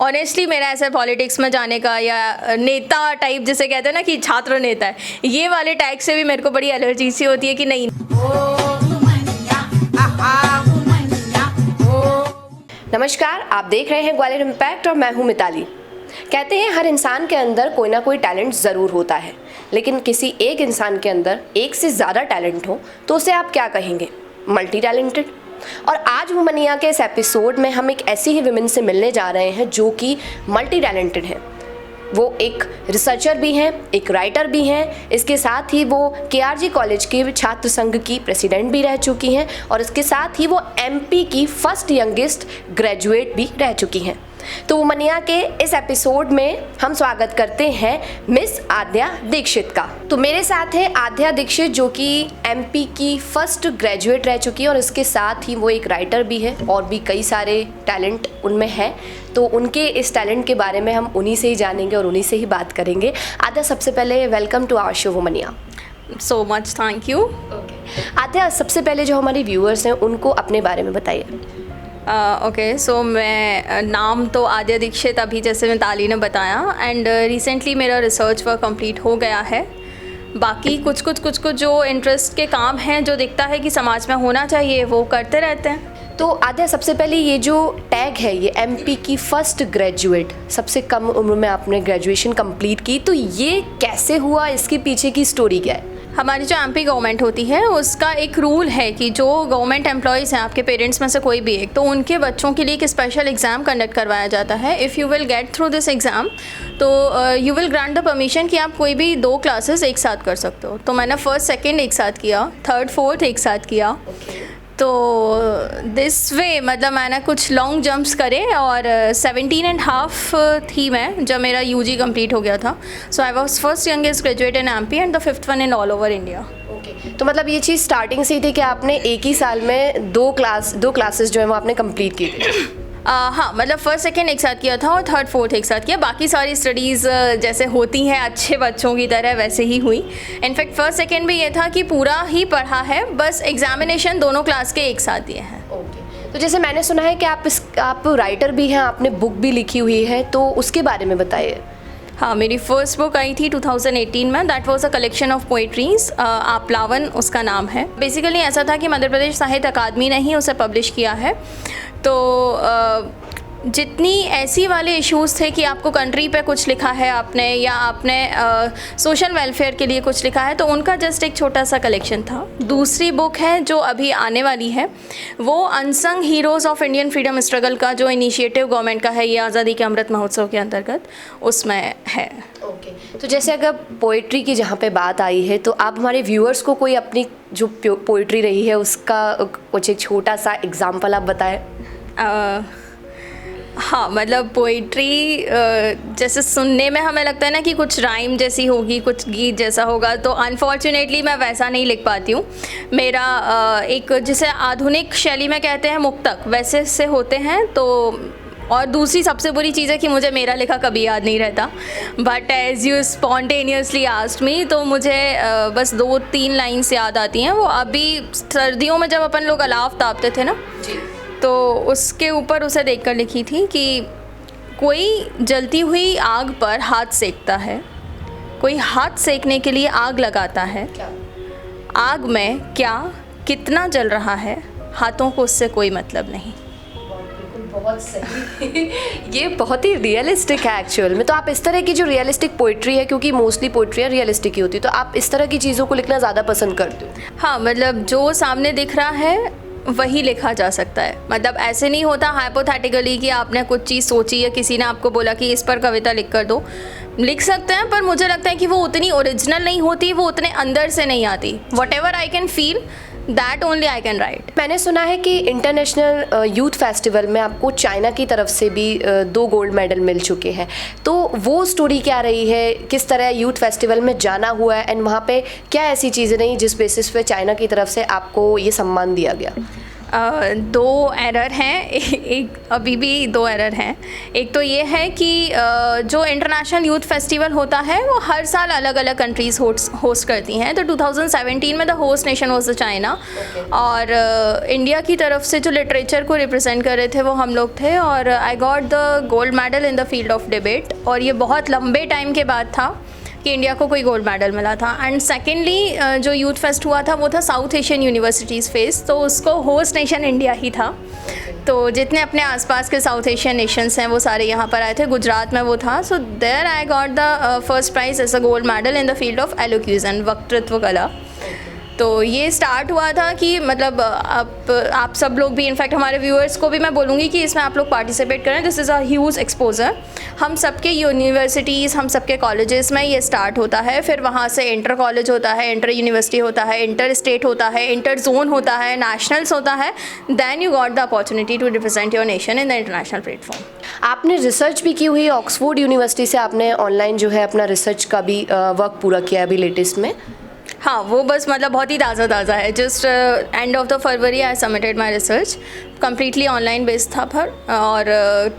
Honestly मेरा ऐसा politics में जाने का या नेता टाइप जिसे कहते हैं ना कि छात्र नेता है, ये वाले टैग से भी मेरे को बड़ी एलर्जी सी होती है कि नहीं। नमस्कार, आप देख रहे हैं ग्वालियर इम्पैक्ट और मैं हूं मिताली। कहते हैं हर इंसान के अंदर कोई ना कोई टैलेंट ज़रूर होता है, लेकिन किसी एक इंसान के अंदर एक से ज़्यादा टैलेंट हो तो उसे आप क्या कहेंगे? Multi talented. और आज वुमनिया के इस एपिसोड में हम एक ऐसी ही विमेन से मिलने जा रहे हैं जो कि मल्टी टैलेंटेड है। वो एक रिसर्चर भी हैं, एक राइटर भी हैं, इसके साथ ही वो केआरजी कॉलेज के छात्र संघ की प्रेसिडेंट भी रह चुकी हैं और इसके साथ ही वो एमपी की फर्स्ट यंगेस्ट ग्रेजुएट भी रह चुकी हैं। तो वुमनिया के इस एपिसोड में हम स्वागत करते हैं मिस आद्या दीक्षित का। तो मेरे साथ है आद्या दीक्षित जो कि एमपी की फर्स्ट ग्रेजुएट रह चुकी है और इसके साथ ही वो एक राइटर भी है और भी कई सारे टैलेंट उनमें है। तो उनके इस टैलेंट के बारे में हम उन्हीं से ही जानेंगे और उन्हीं से ही बात करेंगे। आद्या, सबसे पहले welcome to our show Womania. So much thank you. Aadya, सबसे पहले जो हमारे व्यूअर्स हैं उनको अपने बारे में बताइए। ओके, सो मैं नाम तो आद्या दीक्षित अभी जैसे मिताली ने बताया एंड रिसेंटली मेरा रिसर्च वर्क कंप्लीट हो गया है। बाकी कुछ जो इंटरेस्ट के काम हैं जो दिखता है कि समाज में होना चाहिए वो करते रहते हैं। तो आद्या, सबसे पहले ये जो टैग है, ये एमपी की फर्स्ट ग्रेजुएट, सबसे कम उम्र में आपने ग्रेजुएशन कंप्लीट की, तो ये कैसे हुआ? इसके पीछे की स्टोरी क्या है? हमारी जो एमपी गवर्नमेंट होती है उसका एक रूल है कि जो गवर्नमेंट एम्प्लॉयज़ हैं, आपके पेरेंट्स में से कोई भी एक, तो उनके बच्चों के लिए एक स्पेशल एग्ज़ाम कंडक्ट करवाया जाता है। If you will get through this exam तो you will grant the permission कि आप कोई भी 2 क्लासेस एक साथ कर सकते हो। तो मैंने फर्स्ट सेकेंड एक साथ किया, थर्ड फोर्थ एक साथ किया। तो दिस वे मतलब मैंने कुछ लॉन्ग जंप्स करे और 17.5 थी मैं जब मेरा यूजी कंप्लीट हो गया था। So I was first youngest graduate in MP and the 5th one in all over India. तो मतलब ये चीज़ स्टार्टिंग से ही थी कि आपने एक ही साल में 2 क्लासेस जो है वो आपने कंप्लीट की थी? हाँ, मतलब फर्स्ट सेकेंड एक साथ किया था और थर्ड फोर्थ एक साथ किया। बाकी सारी स्टडीज़ जैसे होती हैं अच्छे बच्चों की तरह वैसे ही हुई। इनफैक्ट फर्स्ट सेकेंड भी ये था कि पूरा ही पढ़ा है, बस एग्जामिनेशन दोनों क्लास के एक साथ दिए हैं। तो जैसे मैंने सुना है कि आप राइटर भी हैं, आपने बुक भी लिखी हुई है, तो उसके बारे में बताइए। हाँ, मेरी फर्स्ट बुक आई थी 2018 में। That was a collection of poetries, Aaplavan उसका नाम है। बेसिकली ऐसा था कि मध्य प्रदेश साहित्य अकादमी ने ही उसे पब्लिश किया है। तो जितनी ऐसी वाले इश्यूज़ थे कि आपको कंट्री पे कुछ लिखा है आपने या आपने सोशल वेलफेयर के लिए कुछ लिखा है, तो उनका जस्ट एक छोटा सा कलेक्शन था। दूसरी बुक है जो अभी आने वाली है, वो unsung heroes of Indian freedom struggle का जो इनिशिएटिव गवर्नमेंट का है, ये आज़ादी के अमृत महोत्सव के अंतर्गत उसमें है। तो जैसे अगर पोइट्री की जहाँ पे बात आई है, तो आप हमारे व्यूअर्स को कोई अपनी जो पोइट्री रही है उसका कुछ एक छोटा सा एग्जाम्पल आप बताएं। हाँ, मतलब पोइट्री जैसे सुनने में हमें लगता है ना कि कुछ राइम जैसी होगी, कुछ गीत जैसा होगा, तो अनफॉर्चुनेटली मैं वैसा नहीं लिख पाती हूँ। मेरा एक जिसे आधुनिक शैली में कहते हैं मुक्तक, वैसे से होते हैं। तो और दूसरी सबसे बुरी चीज़ है कि मुझे मेरा लिखा कभी याद नहीं रहता। But as you spontaneously asked me, तो मुझे बस 2-3 लाइन्स याद आती हैं। वो अभी सर्दियों में जब अपन लोग अलाव तापते थे ना, तो उसके ऊपर उसे देखकर लिखी थी कि कोई जलती हुई आग पर हाथ सेकता है, कोई हाथ सेकने के लिए आग लगाता है। आग में क्या कितना जल रहा है, हाथों को उससे कोई मतलब नहीं। बहुत सही। ये बहुत ही रियलिस्टिक है एक्चुअल में। तो आप इस तरह की जो रियलिस्टिक पोइट्री है, क्योंकि मोस्टली पोइट्री रियलिस्टिक ही होती है, तो आप इस तरह की चीज़ों को लिखना ज़्यादा पसंद करते हो? हाँ, मतलब जो सामने दिख रहा है वही लिखा जा सकता है। मतलब ऐसे नहीं होता हाइपोथेटिकली कि आपने कुछ चीज़ सोची या किसी ने आपको बोला कि इस पर कविता लिख कर दो। लिख सकते हैं, पर मुझे लगता है कि वो उतनी ओरिजिनल नहीं होती, वो उतने अंदर से नहीं आती। What ever I can feel that only I can write. मैंने सुना है कि इंटरनेशनल यूथ फेस्टिवल में आपको चाइना की तरफ से भी 2 गोल्ड मेडल मिल चुके हैं। तो वो स्टोरी क्या रही है, किस तरह यूथ फेस्टिवल में जाना हुआ है एंड वहाँ पे क्या ऐसी चीज़ें रही जिस बेसिस पे चाइना की तरफ से आपको ये सम्मान दिया गया? दो एरर हैं एक अभी भी दो एरर हैं। एक तो ये है कि जो इंटरनेशनल यूथ फेस्टिवल होता है वो हर साल अलग अलग कंट्रीज़ होस्ट करती हैं। तो 2017 में the host nation was the China और इंडिया की तरफ से जो लिटरेचर को रिप्रेजेंट कर रहे थे वो हम लोग थे और आई got the gold medal in the field of debate और ये बहुत लंबे टाइम के बाद था कि इंडिया को कोई गोल्ड मेडल मिला था। एंड सेकेंडली जो यूथ फेस्ट हुआ था वो था साउथ एशियन यूनिवर्सिटीज़ फेस्ट, तो उसको होस्ट नेशन इंडिया ही था। तो जितने अपने आसपास के साउथ एशियन नेशंस हैं वो सारे यहाँ पर आए थे। गुजरात में वो था। So there I got the first prize as a gold medal in the field of elocution, वक्तृत्व कला। तो ये स्टार्ट हुआ था कि मतलब आप सब लोग भी, इनफैक्ट हमारे व्यूअर्स को भी मैं बोलूँगी कि इसमें आप लोग पार्टिसिपेट करें। This is a huge exposure. हम सबके यूनिवर्सिटीज़, हम सबके कॉलेजेस में ये स्टार्ट होता है, फिर वहाँ से इंटर कॉलेज होता है, इंटर यूनिवर्सिटी होता है, इंटर स्टेट होता है, इंटर जोन होता है, नेशनल्स होता है। Then you got the opportunity to represent your nation in the international platform. आपने रिसर्च भी की हुई है ऑक्सफोर्ड यूनिवर्सिटी से, आपने ऑनलाइन जो है अपना रिसर्च का भी वर्क पूरा किया अभी लेटेस्ट में। हाँ, वो बस मतलब बहुत ही ताज़ा है। Just end of the February I submitted my research, completely online based था पर, और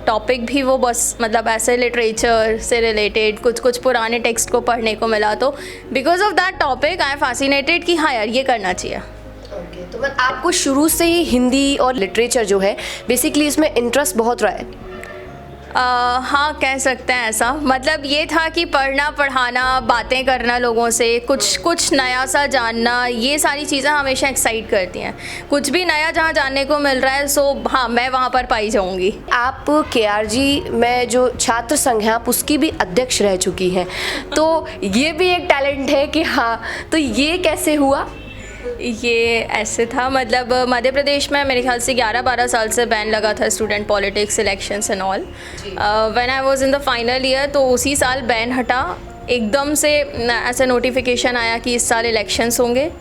टॉपिक भी वो बस मतलब ऐसे लिटरेचर से रिलेटेड कुछ पुराने टेक्स्ट को पढ़ने को मिला। तो because of that topic I am fascinated कि हाँ यार ये करना चाहिए। तो मतलब आपको शुरू से ही हिंदी और लिटरेचर जो है बेसिकली इसमें इंटरेस्ट बहुत रहा है। हाँ, कह सकते हैं ऐसा। मतलब ये था कि पढ़ना, पढ़ाना, बातें करना लोगों से, कुछ नया सा जानना, ये सारी चीज़ें हमेशा एक्साइट करती हैं। कुछ भी नया जहाँ जानने को मिल रहा है सो हाँ मैं वहाँ पर पाई जाऊँगी। आप KRG में जो छात्र संघ है आप उसकी भी अध्यक्ष रह चुकी हैं, तो ये भी एक टैलेंट है कि हाँ, तो ये कैसे हुआ? ये ऐसे था, मतलब मध्य प्रदेश में मेरे ख्याल से 11-12 साल से बैन लगा था student politics, elections and all. When I was in the final year, तो उसी साल बैन हटा। एकदम से ऐसा नोटिफिकेशन आया कि इस साल इलेक्शंस होंगे।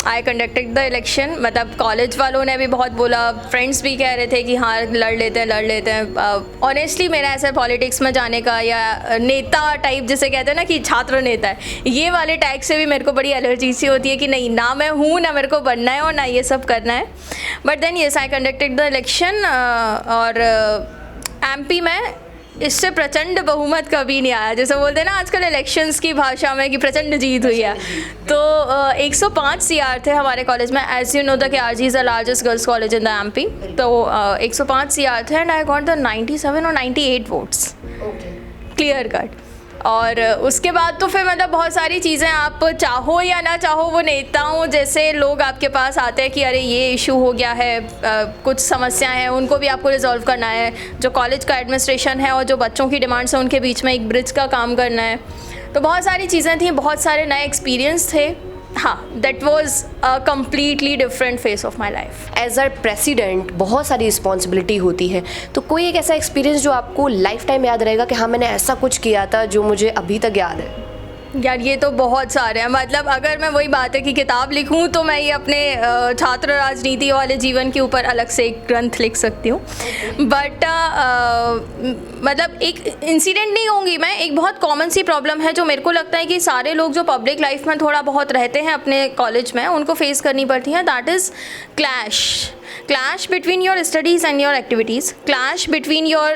आई कंडक्टेड द इलेक्शन। मतलब कॉलेज वालों ने भी बहुत बोला, फ्रेंड्स भी कह रहे थे कि हाँ लड़ लेते हैं। ऑनेस्टली मेरा ऐसे पॉलिटिक्स में जाने का या नेता टाइप जिसे कहते हैं ना कि छात्र नेता है, ये वाले टैग से भी मेरे को बड़ी एलर्जी सी होती है कि नहीं, ना मैं हूँ, ना मेरे को बनना है और ना ये सब करना है। But then yes, I conducted the election और MP में इससे प्रचंड बहुमत कभी नहीं आया। जैसे बोलते हैं ना आजकल इलेक्शंस की भाषा में कि प्रचंड जीत हुई है। तो 105 CR थे हमारे कॉलेज में। As you know the KRG is the largest girls college in the MP। तो 105 CR थे एंड आई गॉट द 97 और 98 वोट्स, क्लियर कट। और उसके बाद तो फिर मतलब बहुत सारी चीज़ें, आप चाहो या ना चाहो, वो नेताओं जैसे लोग आपके पास आते हैं कि अरे ये इशू हो गया है, कुछ समस्याएं हैं, उनको भी आपको रिजॉल्व करना है। जो कॉलेज का एडमिनिस्ट्रेशन है और जो बच्चों की डिमांड्स हैं उनके बीच में एक ब्रिज का काम करना है। तो बहुत सारी चीज़ें थी, बहुत सारे नए एक्सपीरियंस थे। हाँ, that was a completely different phase of my life. As a president बहुत सारी रिस्पॉन्सिबिलिटी होती है, तो कोई एक ऐसा एक्सपीरियंस जो आपको लाइफ टाइम याद रहेगा कि हाँ मैंने ऐसा कुछ किया था जो मुझे अभी तक याद है? यार ये तो बहुत सारे हैं। मतलब अगर मैं वही बात है कि किताब लिखूं तो मैं ये अपने छात्र राजनीति वाले जीवन के ऊपर अलग से एक ग्रंथ लिख सकती हूँ। बट मतलब एक इंसिडेंट नहीं कहूँगी मैं, एक बहुत कॉमन सी प्रॉब्लम है जो मेरे को लगता है कि सारे लोग जो पब्लिक लाइफ में थोड़ा बहुत रहते हैं अपने कॉलेज में, उनको फेस करनी पड़ती है। That is clash between your studies and your activities, clash between your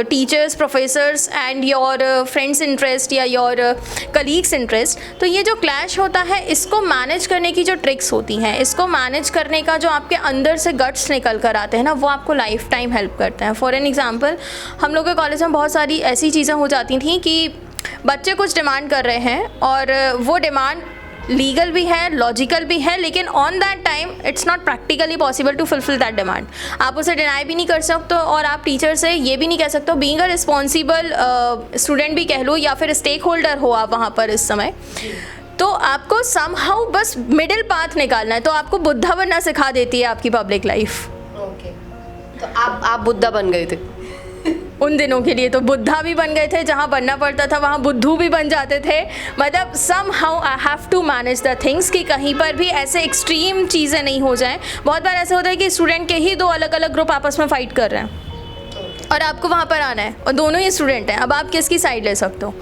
teachers, professors and your friends interest या your colleagues interest। तो ये जो clash होता है, इसको मैनेज करने की जो ट्रिक्स होती हैं, इसको मैनेज करने का जो आपके अंदर से गट्स निकल कर आते हैं ना, वो आपको लाइफ टाइम हेल्प करते हैं। फॉर एन एग्जाम्पल, हम लोग के कॉलेज में बहुत सारी ऐसी चीज़ें हो जाती थी कि बच्चे कुछ डिमांड कर रहे हैं और वो डिमांड लीगल भी है, लॉजिकल भी है, लेकिन on that time it's not practically possible to fulfil that demand. आप उसे डिनाई भी नहीं कर सकते और आप टीचर से ये भी नहीं कह सकते, बीइंग अ रिस्पॉन्सिबल स्टूडेंट भी कह लो या फिर स्टेक होल्डर हो आप वहाँ पर इस समय, तो आपको समहाउ बस मिडिल पाथ निकालना है। तो आपको बुद्धा बनना सिखा देती है आपकी पब्लिक लाइफ। तो आप बुद्धा बन गए थे उन दिनों के लिए। तो बुद्धा भी बन गए थे, जहाँ बनना पड़ता था वहाँ बुद्धू भी बन जाते थे। मतलब somehow I have to manage the things कि कहीं पर भी ऐसे एक्सट्रीम चीज़ें नहीं हो जाएं। बहुत बार ऐसा होता है कि स्टूडेंट के ही दो अलग अलग ग्रुप आपस में फाइट कर रहे हैं। और आपको वहाँ पर आना है और दोनों ही स्टूडेंट हैं, अब आप किसकी साइड ले सकते हो?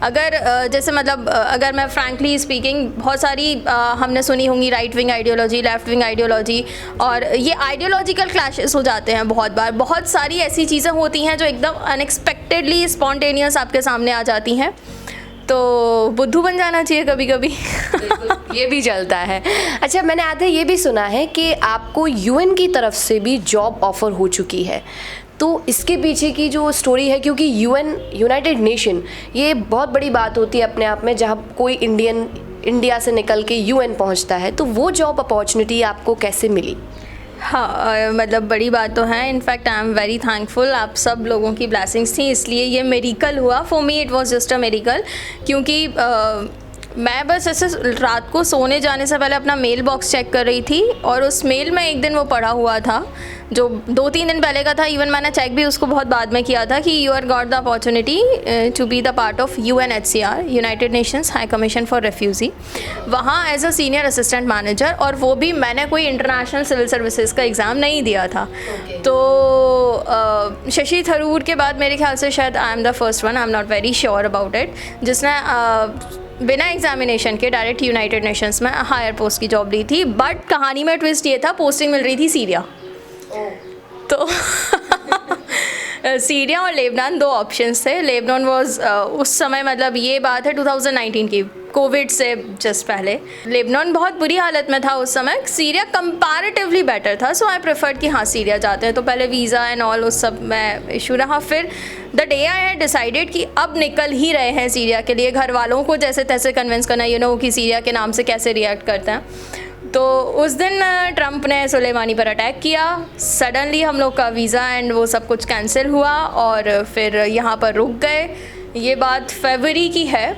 अगर जैसे मतलब अगर मैं फ्रैंकली स्पीकिंग, बहुत सारी हमने सुनी होंगी right wing ideology, left wing ideology, और ये आइडियोलॉजिकल क्लैशेस हो जाते हैं बहुत बार। बहुत सारी ऐसी चीज़ें होती हैं जो एकदम अनएक्सपेक्टेडली स्पॉन्टेनियस आपके सामने आ जाती हैं, तो बुद्धू बन जाना चाहिए कभी कभी। ये भी चलता है। अच्छा, मैंने आधे ये भी सुना है कि आपको यूएन की तरफ से भी जॉब ऑफर हो चुकी है, तो इसके पीछे की जो स्टोरी है, क्योंकि यूएन, यूनाइटेड नेशन, ये बहुत बड़ी बात होती है अपने आप में, जहाँ कोई इंडिया से निकल के यूएन पहुँचता है, तो वो जॉब अपॉर्चुनिटी आपको कैसे मिली? हाँ, मतलब बड़ी बात तो है। In fact I am very thankful, आप सब लोगों की ब्लेसिंग्स थी, इसलिए ये मेरिकल हुआ। For me it was just a miracle, क्योंकि मैं बस ऐसे रात को सोने जाने से पहले अपना मेल बॉक्स चेक कर रही थी, और उस मेल में एक दिन वो पड़ा हुआ था जो 2-3 दिन पहले का था। इवन मैंने चेक भी उसको बहुत बाद में किया था कि you are got the opportunity to be the part of UNHCR, United Nations High Commission for refugee, वहाँ as a senior assistant manager, और वो भी मैंने कोई इंटरनेशनल सिविल सर्विसेज का एग्ज़ाम नहीं दिया था। तो शशि थरूर के बाद मेरे ख्याल से शायद I am the first one, I am not very sure about it, जिसने बिना एग्जामिनेशन के डायरेक्ट यूनाइटेड नेशंस में हायर पोस्ट की जॉब ली थी। बट कहानी में ट्विस्ट ये था, पोस्टिंग मिल रही थी सीरिया। तो सीरिया और लेबनान दो ऑप्शंस थे। लेबनान वाज उस समय, मतलब ये बात है 2019 की, कोविड से जस्ट पहले, लेबनान बहुत बुरी हालत में था उस समय। सीरिया कंपैरेटिवली बेटर था, सो आई प्रेफर्ड कि हाँ सीरिया जाते हैं। तो पहले वीज़ा एंड ऑल उस सब में इशू रहा। फिर the day I had decided कि अब निकल ही रहे हैं सीरिया के लिए, घर वालों को जैसे तैसे कन्विंस करना, कि सीरिया के नाम से कैसे रिएक्ट करते हैं। तो उस दिन ट्रंप ने सुलेमानी पर अटैक किया, सडनली हम लोग का वीज़ा एंड वो सब कुछ कैंसिल हुआ, और फिर यहाँ पर रुक गए। ये बात फरवरी की है,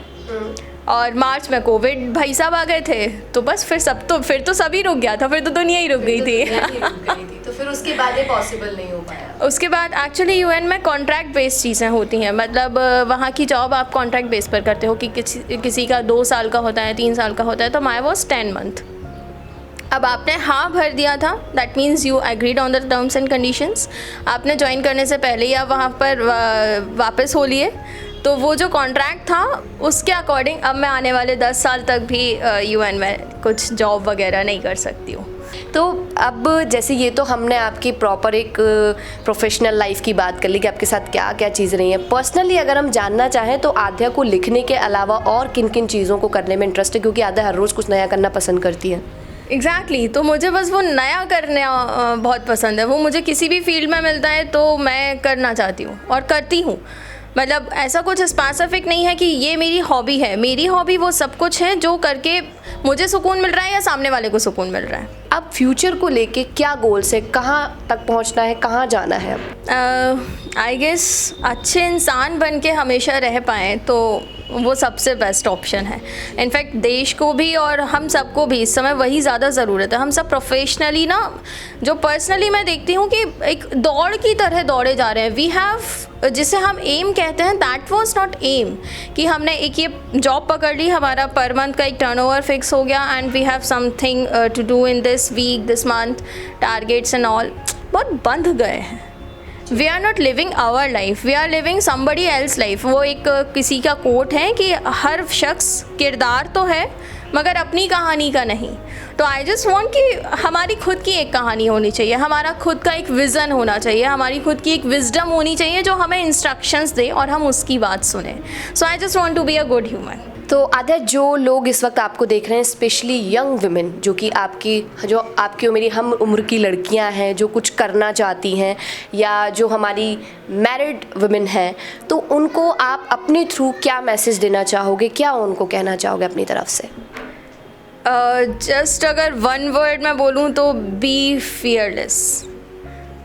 और मार्च में कोविड भाई साहब आ गए थे, तो बस फिर तो सभी रुक गया था, फिर तो दुनिया ही रुक गई थी। तो फिर उसके बाद ये पॉसिबल नहीं हो पाया। उसके बाद एक्चुअली यूएन में कॉन्ट्रैक्ट बेस्ड चीज़ें होती हैं, मतलब वहाँ की जॉब आप कॉन्ट्रैक्ट बेस पर करते हो कि किसी का 2 साल का होता है, 3 साल का होता है, तो माई वॉज 10 मंथ। अब आपने हाँ भर दिया था, that means you agreed on the terms and conditions. आपने ज्वाइन करने से पहले ही आप वहाँ पर वापस हो लिए, तो वो जो कॉन्ट्रैक्ट था उसके अकॉर्डिंग अब मैं आने वाले 10 साल तक भी यूएन में कुछ जॉब वगैरह नहीं कर सकती हूँ। तो अब जैसे ये तो हमने आपकी प्रॉपर एक प्रोफेशनल लाइफ की बात कर ली कि आपके साथ क्या क्या चीज़ रही हैं। पर्सनली अगर हम जानना चाहें तो आध्या को लिखने के अलावा और किन किन चीज़ों को करने में इंटरेस्ट है, क्योंकि आध्या हर रोज़ कुछ नया करना पसंद करती है। एग्जैक्टली तो मुझे बस वो नया करना बहुत पसंद है। वो मुझे किसी भी फील्ड में मिलता है तो मैं करना चाहती हूँ और करती हूँ। मतलब ऐसा कुछ स्पेसिफिक नहीं है कि ये मेरी हॉबी है। मेरी हॉबी वो सब कुछ है जो करके मुझे सुकून मिल रहा है या सामने वाले को सुकून मिल रहा है। अब फ्यूचर को लेके क्या गोल्स है, कहाँ तक पहुँचना है, कहाँ जाना है? अब आई गेस अच्छे इंसान बन के हमेशा रह पाएँ तो वो सबसे बेस्ट ऑप्शन है। इनफैक्ट देश को भी और हम सबको भी इस समय वही ज़्यादा ज़रूरत है। हम सब प्रोफेशनली ना, जो पर्सनली मैं देखती हूँ कि एक दौड़ की तरह दौड़े जा रहे हैं। वी हैव, जिसे हम एम कहते हैं, दैट वाज नॉट एम कि हमने एक ये जॉब पकड़ ली, हमारा पर मंथ का एक टर्नओवर फिक्स हो गया and we have something to do in this week, this month, targets and all बहुत बंध गए हैं। We are not living our life, we are living somebody else life. वो एक किसी का कोट है कि हर शख्स किरदार तो है मगर अपनी कहानी का नहीं। तो आई जस्ट वॉन्ट कि हमारी खुद की एक कहानी होनी चाहिए, हमारा खुद का एक विज़न होना चाहिए, हमारी खुद की एक विजडम होनी चाहिए जो हमें इंस्ट्रक्शंस दे और हम उसकी बात सुने। So I just want to be a good human. तो आध्या, जो लोग इस वक्त आपको देख रहे हैं, स्पेशली यंग वुमेन जो आपकी और मेरी हम उम्र की लड़कियां हैं, जो कुछ करना चाहती हैं, या जो हमारी मैरिड वुमेन हैं, तो उनको आप अपने थ्रू क्या मैसेज देना चाहोगे, क्या उनको कहना चाहोगे अपनी तरफ से? जस्ट अगर वन वर्ड में बोलूँ तो बी फियरलेस।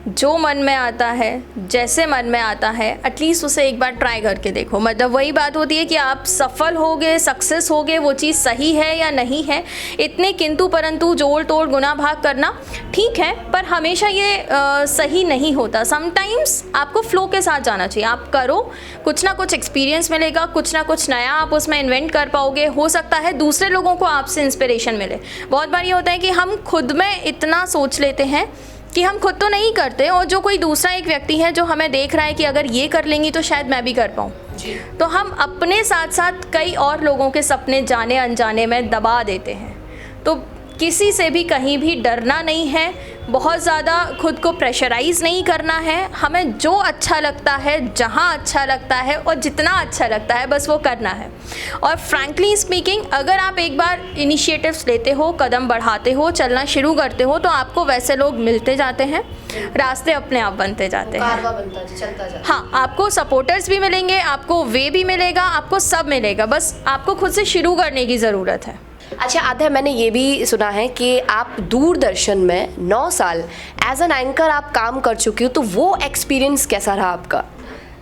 जो मन में आता है, जैसे मन में आता है, एटलीस्ट उसे एक बार ट्राई करके देखो। मतलब वही बात होती है कि आप सफल होगे, सक्सेस होगे, वो चीज़ सही है या नहीं है, इतने किंतु परंतु जोड़ तोड़ गुना भाग करना ठीक है, पर हमेशा ये सही नहीं होता। समटाइम्स आपको फ्लो के साथ जाना चाहिए। आप करो, कुछ ना कुछ एक्सपीरियंस मिलेगा, कुछ ना कुछ नया आप उसमें इन्वेंट कर पाओगे। हो सकता है दूसरे लोगों को आपसे इंस्पिरेशन मिले। बहुत बार ये होता है कि हम खुद में इतना सोच लेते हैं कि हम खुद तो नहीं करते और जो कोई दूसरा एक व्यक्ति है जो हमें देख रहा है कि अगर ये कर लेंगी तो शायद मैं भी कर पाऊँ, तो हम अपने साथ साथ कई और लोगों के सपने जाने अनजाने में दबा देते हैं। तो किसी से भी कहीं भी डरना नहीं है, बहुत ज़्यादा खुद को प्रेशराइज़ नहीं करना है। हमें जो अच्छा लगता है, जहाँ अच्छा लगता है और जितना अच्छा लगता है बस वो करना है। और फ्रैंकली स्पीकिंग, अगर आप एक बार इनिशिएटिव्स लेते हो, कदम बढ़ाते हो, चलना शुरू करते हो, तो आपको वैसे लोग मिलते जाते हैं, रास्ते अपने आप बनते जाते हैं। चलता जाता। हाँ, आपको सपोर्टर्स भी मिलेंगे, आपको वे भी मिलेगा, आपको सब मिलेगा, बस आपको खुद से शुरू करने की ज़रूरत है। अच्छा आध्या, मैंने ये भी सुना है कि आप दूरदर्शन में 9 साल एज एन एंकर आप काम कर चुकी हो, तो वो एक्सपीरियंस कैसा रहा आपका?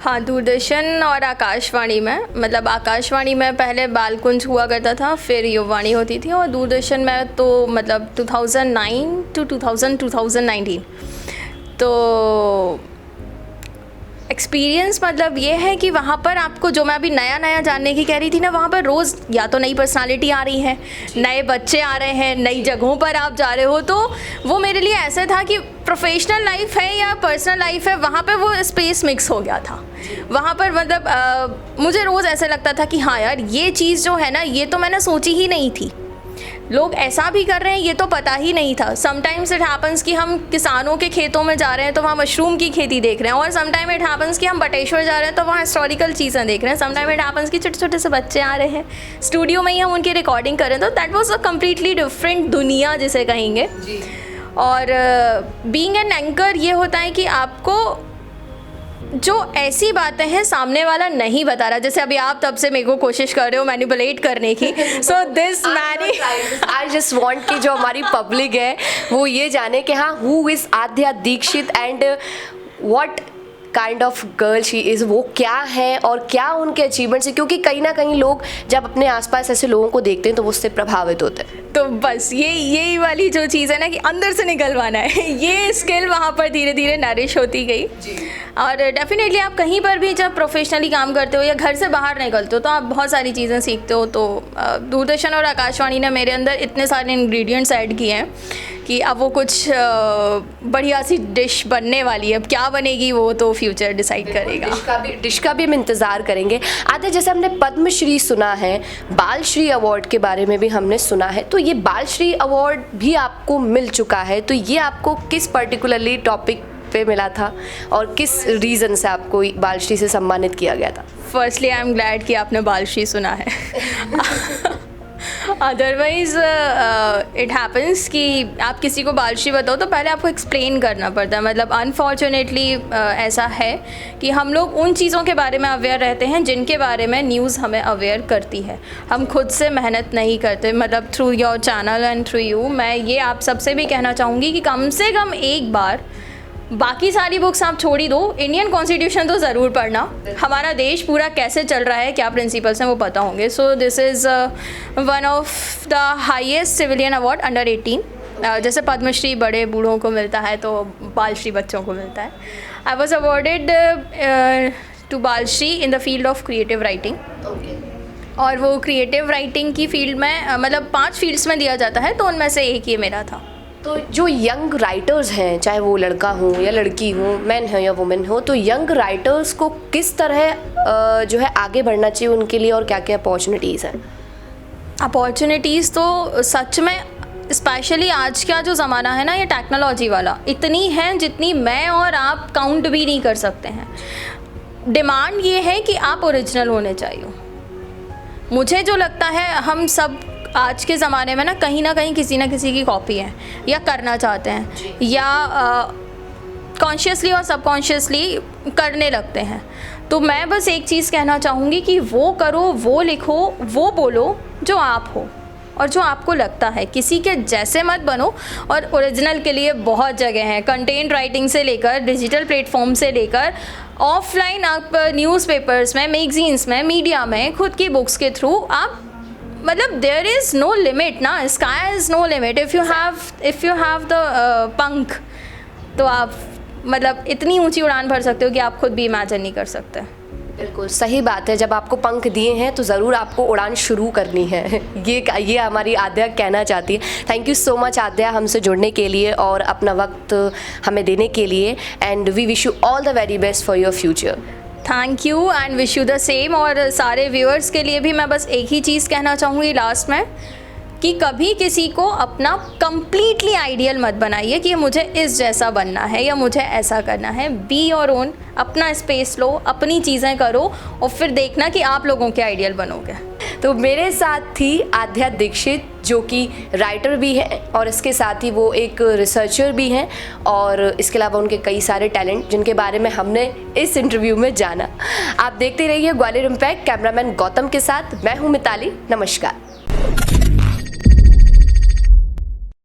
हाँ, दूरदर्शन और आकाशवाणी में, मतलब आकाशवाणी में पहले बालकुंज हुआ करता था, फिर युववाणी होती थी, और दूरदर्शन में तो मतलब 2009 टू 2019। तो एक्सपीरियंस मतलब ये है कि वहाँ पर आपको, जो मैं अभी नया नया जानने की कह रही थी ना, वहाँ पर रोज़ या तो नई पर्सनालिटी आ रही है, नए बच्चे आ रहे हैं, नई जगहों पर आप जा रहे हो, तो वो मेरे लिए ऐसा था कि प्रोफेशनल लाइफ है या पर्सनल लाइफ है, वहाँ पर वो स्पेस मिक्स हो गया था। वहाँ पर मतलब मुझे रोज़ ऐसा लगता था कि हाँ यार, ये चीज़ जो है ना, ये तो मैंने सोची ही नहीं थी, लोग ऐसा भी कर रहे हैं, ये तो पता ही नहीं था। समटाइम्स इट हैपन्स कि हम किसानों के खेतों में जा रहे हैं तो वहाँ मशरूम की खेती देख रहे हैं, और समटाइम इट हैपन्स कि हम बटेश्वर जा रहे हैं तो वहाँ हिस्टोरिकल चीज़ें देख रहे हैं। समटाइम इट हैपन्स कि छोटे छोटे से बच्चे आ रहे हैं, स्टूडियो में ही हम उनकी रिकॉर्डिंग कर रहे हैं, तो that was a completely different दुनिया जिसे कहेंगे। और बीइंग एन एंकर ये होता है कि आपको जो ऐसी बातें हैं सामने वाला नहीं बता रहा, जैसे अभी आप तब से मेरे को कोशिश कर रहे हो मैनिपुलेट करने की, so this many I just want कि जो हमारी पब्लिक है वो ये जाने कि हाँ, who is Aadhya Dikshit and what kind of girl she is, वो क्या है और क्या उनके अचीवमेंट्स है, क्योंकि कहीं ना कहीं लोग जब अपने आसपास ऐसे लोगों को देखते हैं तो वो उससे प्रभावित होते हैं। तो बस यही वाली जो चीज़ है ना कि अंदर से निकलवाना है, ये स्किल वहाँ पर धीरे धीरे नरिश होती गई। और डेफिनेटली आप कहीं पर भी जब प्रोफेशनली काम करते हो या घर से बाहर निकलते हो तो आप बहुत सारी चीज़ें सीखते हो। तो दूरदर्शन और आकाशवाणी ने मेरे अंदर इतने सारे इंग्रेडिएंट्स ऐड किए हैं कि अब वो कुछ बढ़िया सी डिश बनने वाली है। अब क्या बनेगी वो तो फ्यूचर डिसाइड करेगा। डिश का भी हम इंतज़ार करेंगे। आध्या, जैसे हमने पद्मश्री सुना है, बालश्री अवार्ड के बारे में भी हमने सुना है, तो ये बालश्री अवार्ड भी आपको मिल चुका है, तो ये आपको किस पर्टिकुलरली टॉपिक पे मिला था और किस रीज़न से आपको बालश्री से सम्मानित किया गया था? फर्स्टली आई एम ग्लैड कि आपने बालश्री सुना है। अदरवाइज़ इट हैपन्स कि आप किसी को बालश्री बताओ तो पहले आपको एक्सप्लेन करना पड़ता है। मतलब अनफॉर्चुनेटली ऐसा है कि हम लोग उन चीज़ों के बारे में अवेयर रहते हैं जिनके बारे में न्यूज़ हमें अवेयर करती है, हम खुद से मेहनत नहीं करते। मतलब through your channel and through you मैं ये आप सबसे भी कहना चाहूँगी कि कम से कम एक बार, बाकी सारी बुक्स आप छोड़ ही दो, इंडियन कॉन्स्टिट्यूशन तो ज़रूर पढ़ना। हमारा देश पूरा कैसे चल रहा है, क्या प्रिंसिपल्स हैं वो पता होंगे। So this is one of the highest civilian award under 18। जैसे पद्मश्री बड़े बूढ़ों को मिलता है तो बालश्री बच्चों को मिलता है। I was awarded to Balshree in the field of creative writing. और वो क्रिएटिव राइटिंग की फील्ड में मतलब 5 फील्ड्स में दिया जाता है, तो उनमें से एक ये मेरा था। तो जो यंग राइटर्स हैं, चाहे वो लड़का हो या लड़की हो, मैन हो या वुमेन हो, तो यंग राइटर्स को किस तरह जो है आगे बढ़ना चाहिए उनके लिए, और क्या क्या अपॉर्चुनिटीज़ हैं? अपॉर्चुनिटीज़ तो सच में स्पेशली आज का जो ज़माना है ना, ये टेक्नोलॉजी वाला, इतनी है जितनी मैं और आप काउंट भी नहीं कर सकते हैं। डिमांड ये है कि आप ओरिजिनल होने चाहिए। मुझे जो लगता है हम सब आज के ज़माने में ना कहीं किसी ना किसी की कॉपी है या करना चाहते हैं, या कॉन्शियसली और सबकॉन्शियसली करने लगते हैं। तो मैं बस एक चीज़ कहना चाहूँगी कि वो करो, वो लिखो, वो बोलो जो आप हो और जो आपको लगता है। किसी के जैसे मत बनो। और ओरिजिनल के लिए बहुत जगह हैं, कंटेंट राइटिंग से लेकर डिजिटल प्लेटफॉर्म से लेकर ऑफलाइन आप न्यूज़पेपर्स में, मैगजीन्स में, मीडिया में, खुद की बुक्स के थ्रू आप, मतलब देयर इज़ नो लिमिट ना, sky is no limit. If you have the पंख, तो आप मतलब इतनी ऊंची उड़ान भर सकते हो कि आप खुद भी इमेजिन नहीं कर सकते। बिल्कुल सही बात है। जब आपको पंख दिए हैं तो ज़रूर आपको उड़ान शुरू करनी है। ये हमारी आद्या कहना चाहती है। थैंक यू सो मच आद्या हमसे जुड़ने के लिए और अपना वक्त हमें देने के लिए, and we wish you all the very best for your future. Thank you and wish you the same. और सारे व्यूअर्स के लिए भी मैं बस एक ही चीज़ कहना चाहूँगी लास्ट में, कि कभी किसी को अपना कंप्लीटली आइडियल मत बनाइए कि मुझे इस जैसा बनना है या मुझे ऐसा करना है। बी योर ओन, अपना स्पेस लो, अपनी चीज़ें करो और फिर देखना कि आप लोगों के आइडियल बनोगे। तो मेरे साथ थी आद्या दीक्षित, जो कि राइटर भी है और इसके साथ ही वो एक रिसर्चर भी हैं, और इसके अलावा उनके कई सारे टैलेंट जिनके बारे में हमने इस इंटरव्यू में जाना। आप देखते रहिए ग्वालियर इम्पैक्ट। कैमरामैन गौतम के साथ मैं हूँ मिताली। नमस्कार।